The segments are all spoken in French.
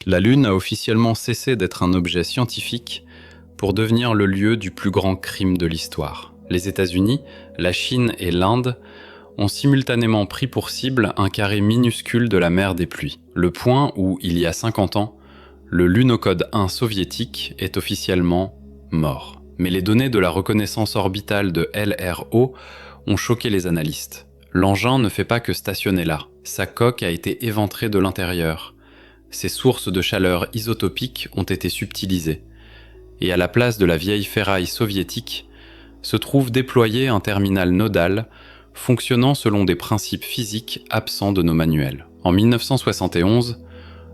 La Lune a officiellement cessé d'être un objet scientifique pour devenir le lieu du plus grand crime de l'histoire. Les États-Unis, la Chine et l'Inde ont simultanément pris pour cible un carré minuscule de la mer des pluies, le point où, il y a 50 ans, le Lunokhod 1 soviétique est officiellement mort. Mais les données de la reconnaissance orbitale de LRO ont choqué les analystes. L'engin ne fait pas que stationner là. Sa coque a été éventrée de l'intérieur. Ses sources de chaleur isotopiques ont été subtilisées. Et à la place de la vieille ferraille soviétique, se trouve déployé un terminal nodal fonctionnant selon des principes physiques absents de nos manuels. En 1971,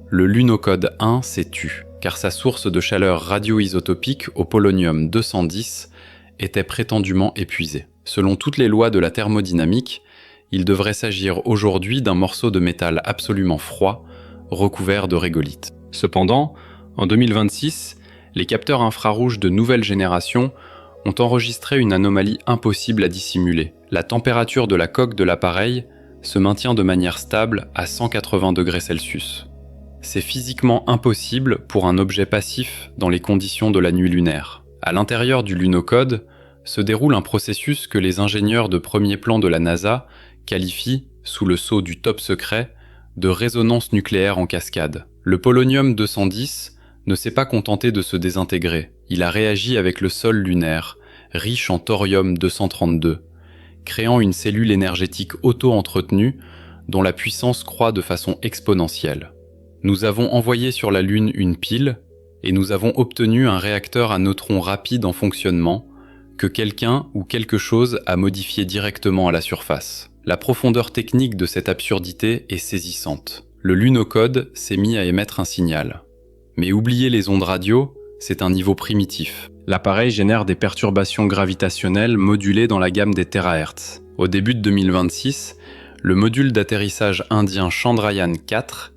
le Lunokhod 1 s'est tu, car sa source de chaleur radioisotopique au polonium-210 était prétendument épuisée. Selon toutes les lois de la thermodynamique, il devrait s'agir aujourd'hui d'un morceau de métal absolument froid, recouvert de régolithe. Cependant, en 2026, les capteurs infrarouges de nouvelle génération ont enregistré une anomalie impossible à dissimuler. La température de la coque de l'appareil se maintient de manière stable à 180 degrés Celsius. C'est physiquement impossible pour un objet passif dans les conditions de la nuit lunaire. À l'intérieur du Lunokhod se déroule un processus que les ingénieurs de premier plan de la NASA qualifient, sous le sceau du top secret, de résonance nucléaire en cascade. Le polonium-210 ne s'est pas contenté de se désintégrer. Il a réagi avec le sol lunaire, riche en thorium-232, créant une cellule énergétique auto-entretenue dont la puissance croît de façon exponentielle. Nous avons envoyé sur la Lune une pile et nous avons obtenu un réacteur à neutrons rapide en fonctionnement que quelqu'un ou quelque chose a modifié directement à la surface. La profondeur technique de cette absurdité est saisissante. Le Lunokhod s'est mis à émettre un signal. Mais oubliez les ondes radio, c'est un niveau primitif. L'appareil génère des perturbations gravitationnelles modulées dans la gamme des térahertz. Au début de 2026, le module d'atterrissage indien Chandrayaan-4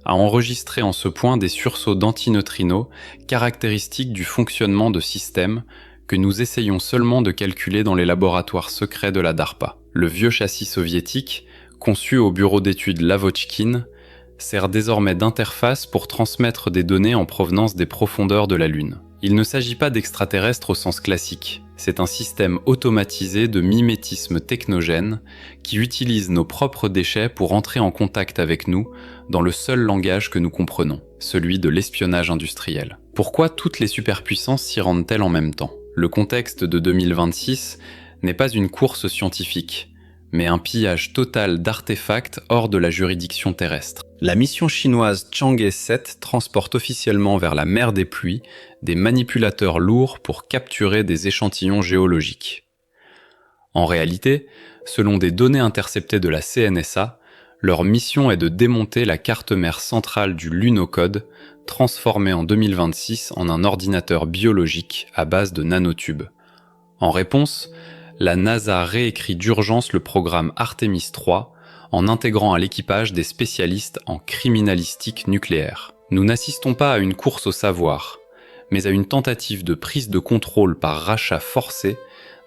a enregistré en ce point des sursauts d'antineutrinos caractéristiques du fonctionnement de systèmes que nous essayons seulement de calculer dans les laboratoires secrets de la DARPA. Le vieux châssis soviétique, conçu au bureau d'études Lavochkin, sert désormais d'interface pour transmettre des données en provenance des profondeurs de la Lune. Il ne s'agit pas d'extraterrestres au sens classique, c'est un système automatisé de mimétisme technogène qui utilise nos propres déchets pour entrer en contact avec nous dans le seul langage que nous comprenons, celui de l'espionnage industriel. Pourquoi toutes les superpuissances s'y rendent-elles en même temps ? Le contexte de 2026 n'est pas une course scientifique, mais un pillage total d'artefacts hors de la juridiction terrestre. La mission chinoise Chang'e 7 transporte officiellement vers la mer des pluies des manipulateurs lourds pour capturer des échantillons géologiques. En réalité, selon des données interceptées de la CNSA, leur mission est de démonter la carte-mère centrale du Lunokhod, transformée en 2026 en un ordinateur biologique à base de nanotubes. En réponse, la NASA réécrit d'urgence le programme Artemis 3 en intégrant à l'équipage des spécialistes en criminalistique nucléaire. Nous n'assistons pas à une course au savoir, mais à une tentative de prise de contrôle par rachat forcé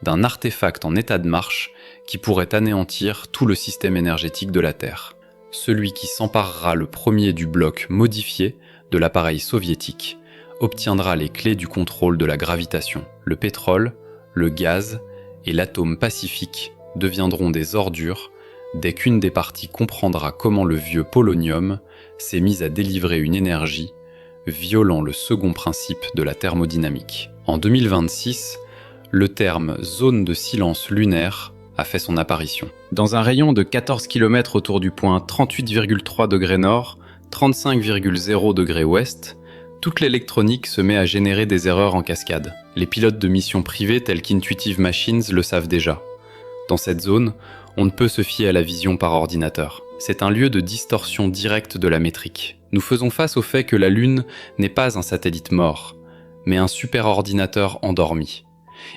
d'un artefact en état de marche qui pourrait anéantir tout le système énergétique de la Terre. Celui qui s'emparera le premier du bloc modifié de l'appareil soviétique obtiendra les clés du contrôle de la gravitation. Le pétrole, le gaz et l'atome pacifique deviendront des ordures dès qu'une des parties comprendra comment le vieux polonium s'est mis à délivrer une énergie, violant le second principe de la thermodynamique. En 2026, le terme « zone de silence lunaire » a fait son apparition. Dans un rayon de 14 km autour du point 38,3 degrés nord, 35,0 degrés ouest, toute l'électronique se met à générer des erreurs en cascade. Les pilotes de missions privées tels qu'Intuitive Machines le savent déjà. Dans cette zone, on ne peut se fier à la vision par ordinateur. C'est un lieu de distorsion directe de la métrique. Nous faisons face au fait que la Lune n'est pas un satellite mort, mais un superordinateur endormi,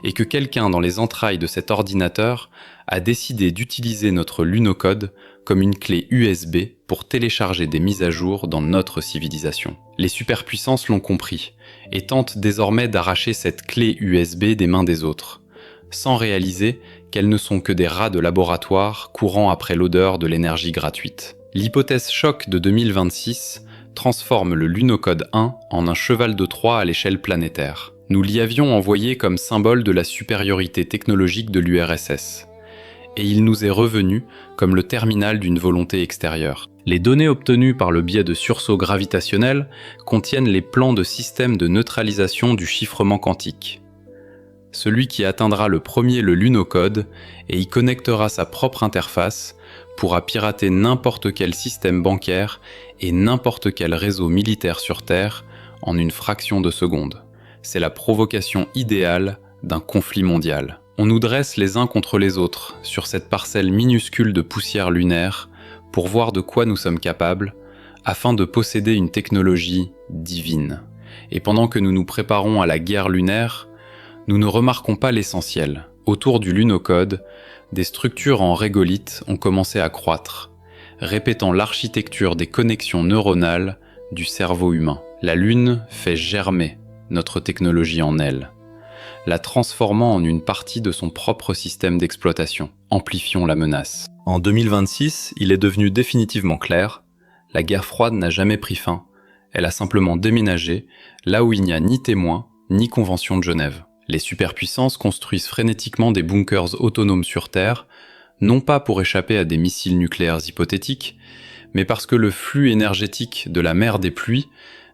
et que quelqu'un dans les entrailles de cet ordinateur a décidé d'utiliser notre Lunokhod comme une clé USB pour télécharger des mises à jour dans notre civilisation. Les superpuissances l'ont compris et tentent désormais d'arracher cette clé USB des mains des autres, sans réaliser qu'elles ne sont que des rats de laboratoire courant après l'odeur de l'énergie gratuite. L'hypothèse choc de 2026 transforme le Lunokhod 1 en un cheval de Troie à l'échelle planétaire. Nous l'y avions envoyé comme symbole de la supériorité technologique de l'URSS. Et il nous est revenu comme le terminal d'une volonté extérieure. Les données obtenues par le biais de sursauts gravitationnels contiennent les plans de système de neutralisation du chiffrement quantique. Celui qui atteindra le premier le Lunokhod et y connectera sa propre interface pourra pirater n'importe quel système bancaire et n'importe quel réseau militaire sur Terre en une fraction de seconde. C'est la provocation idéale d'un conflit mondial. On nous dresse les uns contre les autres sur cette parcelle minuscule de poussière lunaire pour voir de quoi nous sommes capables, afin de posséder une technologie divine. Et pendant que nous nous préparons à la guerre lunaire, nous ne remarquons pas l'essentiel. Autour du Lunokhod, des structures en régolithe ont commencé à croître, répétant l'architecture des connexions neuronales du cerveau humain. La Lune fait germer notre technologie en elle, la transformant en une partie de son propre système d'exploitation. Amplifions la menace. En 2026, il est devenu définitivement clair, la guerre froide n'a jamais pris fin, elle a simplement déménagé là où il n'y a ni témoins, ni convention de Genève. Les superpuissances construisent frénétiquement des bunkers autonomes sur Terre, non pas pour échapper à des missiles nucléaires hypothétiques, mais parce que le flux énergétique de la mer des pluies,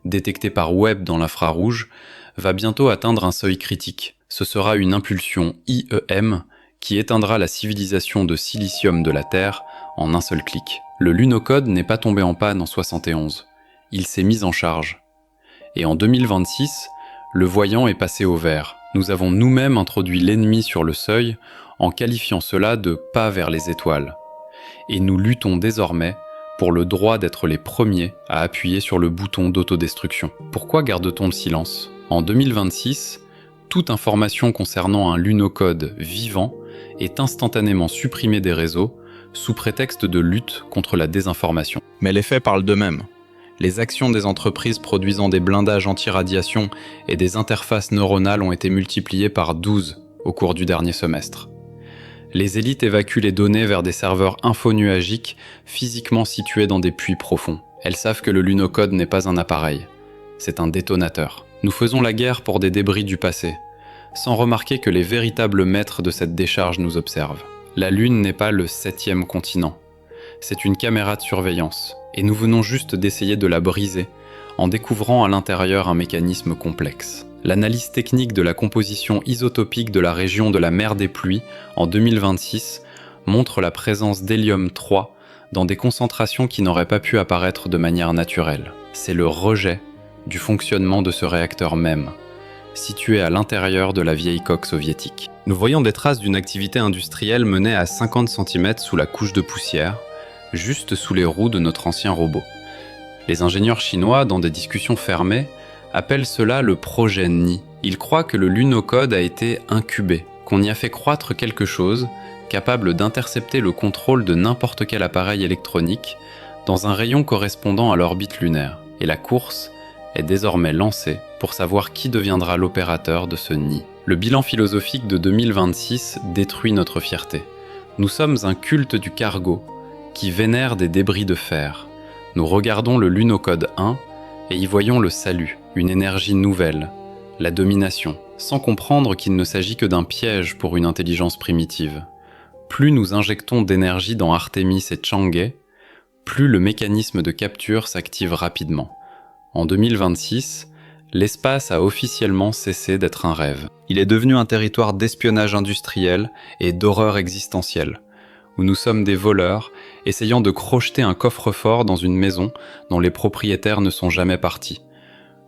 détecté par Webb dans l'infrarouge, va bientôt atteindre un seuil critique. Ce sera une impulsion IEM qui éteindra la civilisation de silicium de la Terre en un seul clic. Le Lunokhod n'est pas tombé en panne en 71. Il s'est mis en charge. Et en 2026, le voyant est passé au vert. Nous avons nous-mêmes introduit l'ennemi sur le seuil en qualifiant cela de pas vers les étoiles. Et nous luttons désormais pour le droit d'être les premiers à appuyer sur le bouton d'autodestruction. Pourquoi garde-t-on le silence ? En 2026, toute information concernant un Lunokhod vivant est instantanément supprimée des réseaux sous prétexte de lutte contre la désinformation. Mais les faits parlent d'eux-mêmes. Les actions des entreprises produisant des blindages anti-radiation et des interfaces neuronales ont été multipliées par 12 au cours du dernier semestre. Les élites évacuent les données vers des serveurs infonuagiques physiquement situés dans des puits profonds. Elles savent que le Lunokhod n'est pas un appareil, c'est un détonateur. Nous faisons la guerre pour des débris du passé, sans remarquer que les véritables maîtres de cette décharge nous observent. La Lune n'est pas le 7e continent, c'est une caméra de surveillance, et nous venons juste d'essayer de la briser, en découvrant à l'intérieur un mécanisme complexe. L'analyse technique de la composition isotopique de la région de la mer des pluies en 2026 montre la présence d'hélium-3 dans des concentrations qui n'auraient pas pu apparaître de manière naturelle. C'est le rejet du fonctionnement de ce réacteur même, situé à l'intérieur de la vieille coque soviétique. Nous voyons des traces d'une activité industrielle menée à 50 cm sous la couche de poussière, juste sous les roues de notre ancien robot. Les ingénieurs chinois, dans des discussions fermées, appellent cela le projet Ni. Ils croient que le Lunokhod a été incubé, qu'on y a fait croître quelque chose capable d'intercepter le contrôle de n'importe quel appareil électronique dans un rayon correspondant à l'orbite lunaire. Et la course est désormais lancée pour savoir qui deviendra l'opérateur de ce nid. Le bilan philosophique de 2026 détruit notre fierté. Nous sommes un culte du cargo qui vénère des débris de fer. Nous regardons le Lunokhod 1 et y voyons le salut, une énergie nouvelle, la domination, sans comprendre qu'il ne s'agit que d'un piège pour une intelligence primitive. Plus nous injectons d'énergie dans Artemis et Chang'e, plus le mécanisme de capture s'active rapidement. En 2026, l'espace a officiellement cessé d'être un rêve. Il est devenu un territoire d'espionnage industriel et d'horreur existentielle, où nous sommes des voleurs essayant de crocheter un coffre-fort dans une maison dont les propriétaires ne sont jamais partis,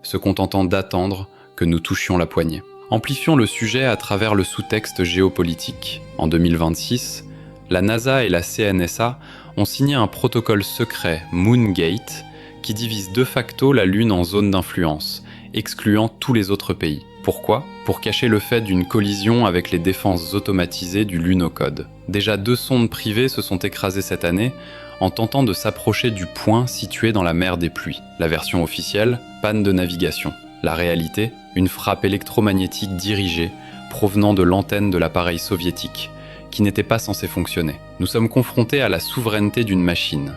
se contentant d'attendre que nous touchions la poignée. Amplifions le sujet à travers le sous-texte géopolitique. En 2026, la NASA et la CNSA ont signé un protocole secret Moongate qui divise de facto la Lune en zones d'influence, excluant tous les autres pays. Pourquoi ? Pour cacher le fait d'une collision avec les défenses automatisées du Lunokhod. Déjà 2 sondes privées se sont écrasées cette année en tentant de s'approcher du point situé dans la mer des pluies. La version officielle, panne de navigation. La réalité, une frappe électromagnétique dirigée provenant de l'antenne de l'appareil soviétique, qui n'était pas censé fonctionner. Nous sommes confrontés à la souveraineté d'une machine.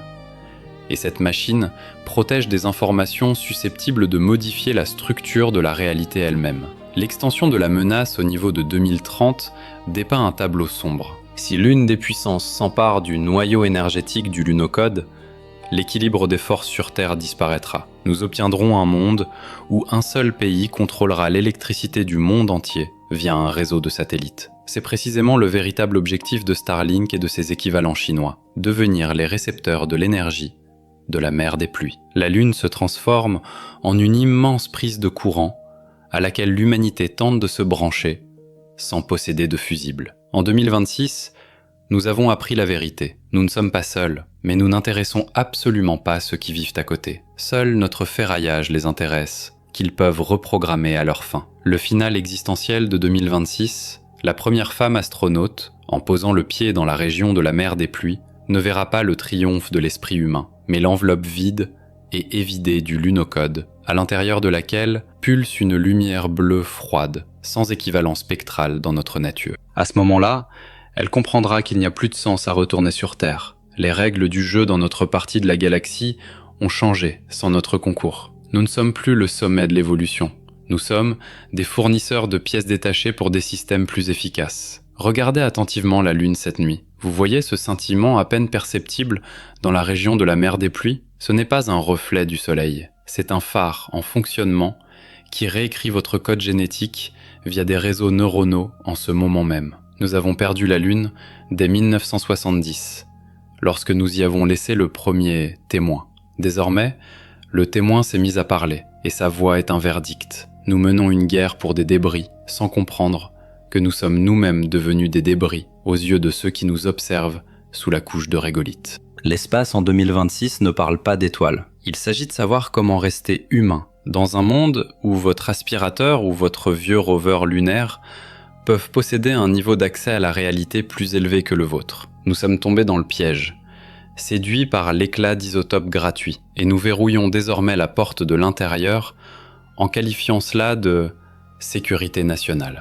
Et cette machine protège des informations susceptibles de modifier la structure de la réalité elle-même. L'extension de la menace au niveau de 2030 dépeint un tableau sombre. Si l'une des puissances s'empare du noyau énergétique du lunocode, l'équilibre des forces sur Terre disparaîtra. Nous obtiendrons un monde où un seul pays contrôlera l'électricité du monde entier via un réseau de satellites. C'est précisément le véritable objectif de Starlink et de ses équivalents chinois, devenir les récepteurs de l'énergie de la mer des pluies. La Lune se transforme en une immense prise de courant à laquelle l'humanité tente de se brancher sans posséder de fusible. En 2026, nous avons appris la vérité. Nous ne sommes pas seuls, mais nous n'intéressons absolument pas ceux qui vivent à côté. Seul notre ferraillage les intéresse, qu'ils peuvent reprogrammer à leur fin. Le final existentiel de 2026, la première femme astronaute, en posant le pied dans la région de la mer des pluies, ne verra pas le triomphe de l'esprit humain, mais l'enveloppe vide et évidée du lunocode, à l'intérieur de laquelle pulse une lumière bleue froide, sans équivalent spectral dans notre nature. À ce moment-là, elle comprendra qu'il n'y a plus de sens à retourner sur Terre. Les règles du jeu dans notre partie de la galaxie ont changé sans notre concours. Nous ne sommes plus le sommet de l'évolution. Nous sommes des fournisseurs de pièces détachées pour des systèmes plus efficaces. Regardez attentivement la Lune cette nuit. Vous voyez ce scintillement à peine perceptible dans la région de la mer des pluies ? Ce n'est pas un reflet du Soleil. C'est un phare en fonctionnement qui réécrit votre code génétique via des réseaux neuronaux en ce moment même. Nous avons perdu la Lune dès 1970, lorsque nous y avons laissé le premier témoin. Désormais, le témoin s'est mis à parler, et sa voix est un verdict. Nous menons une guerre pour des débris, sans comprendre que nous sommes nous-mêmes devenus des débris aux yeux de ceux qui nous observent sous la couche de régolithe. L'espace en 2026 ne parle pas d'étoiles. Il s'agit de savoir comment rester humain dans un monde où votre aspirateur ou votre vieux rover lunaire peuvent posséder un niveau d'accès à la réalité plus élevé que le vôtre. Nous sommes tombés dans le piège, séduits par l'éclat d'isotopes gratuits, et nous verrouillons désormais la porte de l'intérieur en qualifiant cela de sécurité nationale.